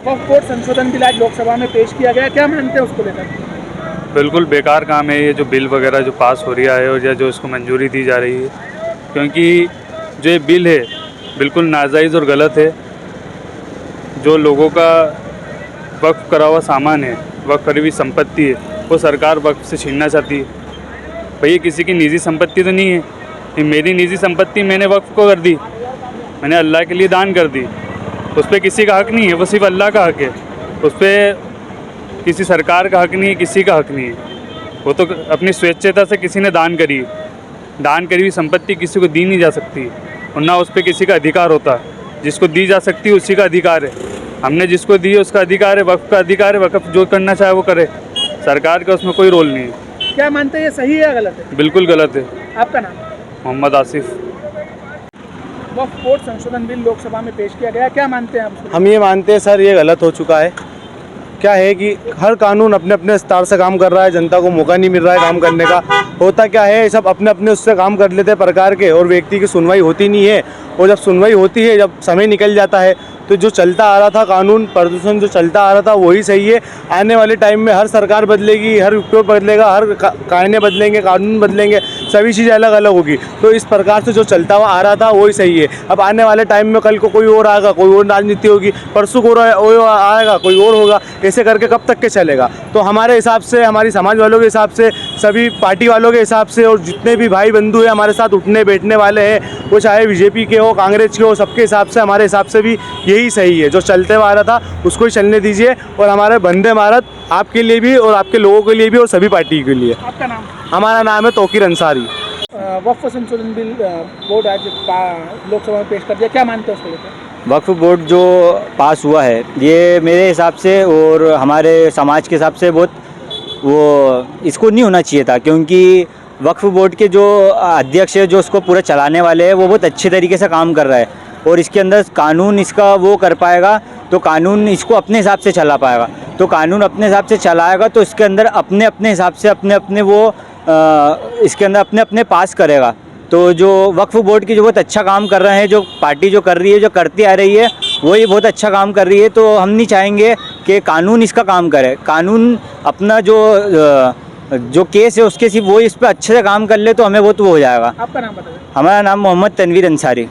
वक्फ board संशोधन bill आज लोकसभा में पेश किया गया, क्या मानते हैं उसको लेकर? बिल्कुल बेकार काम है ये जो बिल वगैरह जो पास हो रहा है और या जो इसको मंजूरी दी जा रही है, क्योंकि जो ये बिल है बिल्कुल नाजायज़ और गलत है। जो लोगों का वक्फ करा हुआ सामान है, वक्फ करी हुई संपत्ति है, वो सरकार वक्फ से छीनना चाहती है। भैया किसी की निजी संपत्ति तो नहीं है, ये मेरी निजी संपत्ति मैंने वक्फ को कर दी, मैंने अल्लाह के लिए दान कर दी। उस पर किसी का हक नहीं है, वो सिर्फ अल्लाह का हक है। उस पर किसी सरकार का हक नहीं है, किसी का हक नहीं है। वो तो अपनी स्वेच्छता से किसी ने दान करी हुई संपत्ति किसी को दी नहीं जा सकती और ना उस पर किसी का अधिकार होता। जिसको दी जा सकती है उसी का अधिकार है। हमने जिसको दी है उसका अधिकार है, वक्फ का अधिकार है। वक्फ जो करना चाहे वो करे, सरकार का उसमें कोई रोल नहीं है। क्या मानते हैं, ये सही है या गलत है? बिल्कुल गलत है। आपका नाम? मोहम्मद आसिफ। वक्फ बोर्ड संशोधन बिल लोकसभा में पेश किया गया, क्या मानते हैं आप उसको? हम ये मानते हैं सर, ये गलत हो चुका है। क्या है कि हर कानून अपने अपने स्तर से काम कर रहा है, जनता को मौका नहीं मिल रहा है काम करने का। होता क्या है, सब अपने अपने उससे काम कर लेते हैं प्रकार के, और व्यक्ति की सुनवाई होती नहीं है। और जब सुनवाई होती है, जब समय निकल जाता है, तो जो चलता आ रहा था कानून प्रदूषण जो चलता आ रहा था वही सही है। आने वाले टाइम में हर सरकार बदलेगी, हर उपयोग बदलेगा, हर कायदे बदलेंगे, कानून बदलेंगे, सभी चीज़ें अलग अलग होगी। तो इस प्रकार से जो चलता हुआ आ रहा था वही सही है। अब आने वाले टाइम में कल को कोई और आएगा, कोई और राजनीति होगी, परसों को आएगा कोई और होगा, ऐसे करके कब तक के चलेगा। तो हमारे हिसाब से, हमारी समाज वालों के हिसाब से, सभी पार्टी वालों के हिसाब से, और जितने भी भाई बंधु हैं हमारे साथ उठने बैठने वाले हैं, वो चाहे बीजेपी के हो, कांग्रेस के हो, सबके हिसाब से, हमारे हिसाब से भी यही सही है। जो चलते हुआ आ रहा था उसको ही चलने दीजिए, और हमारे वंदे भारत आपके लिए भी और आपके लोगों के लिए भी और सभी पार्टी के लिए। आपका नाम? हमारा नाम है तौकीर अंसारी। वक्फ संशोधन बिल बोर्ड आज लोकसभा में पेश कर दिया, क्या मानते हैं उसको लेकर? वक्फ बोर्ड जो पास हुआ है, ये मेरे हिसाब से और हमारे समाज के हिसाब से बहुत इसको नहीं होना चाहिए था, क्योंकि वक्फ बोर्ड के जो अध्यक्ष है, जो उसको पूरा चलाने वाले हैं, वो बहुत अच्छे तरीके से काम कर रहा है। और इसके अंदर कानून इसका वो कर पाएगा तो कानून इसको अपने हिसाब से चला पाएगा। तो कानून अपने हिसाब से चलाएगा तो इसके अंदर अपने अपने हिसाब से अपने वो इसके अंदर अपने पास करेगा। तो जो वक्फ बोर्ड की जो बहुत अच्छा काम कर रहे हैं, जो पार्टी जो कर रही है, जो करती आ रही है, वो ये बहुत अच्छा काम कर रही है। तो हम नहीं चाहेंगे कि कानून इसका काम करे। कानून अपना जो केस है उसके सिर्फ वो इस पर अच्छे से काम कर ले तो हमें बहुत वो हो जाएगा। आपका नाम बताइए। हमारा नाम मोहम्मद तनवीर अंसारी।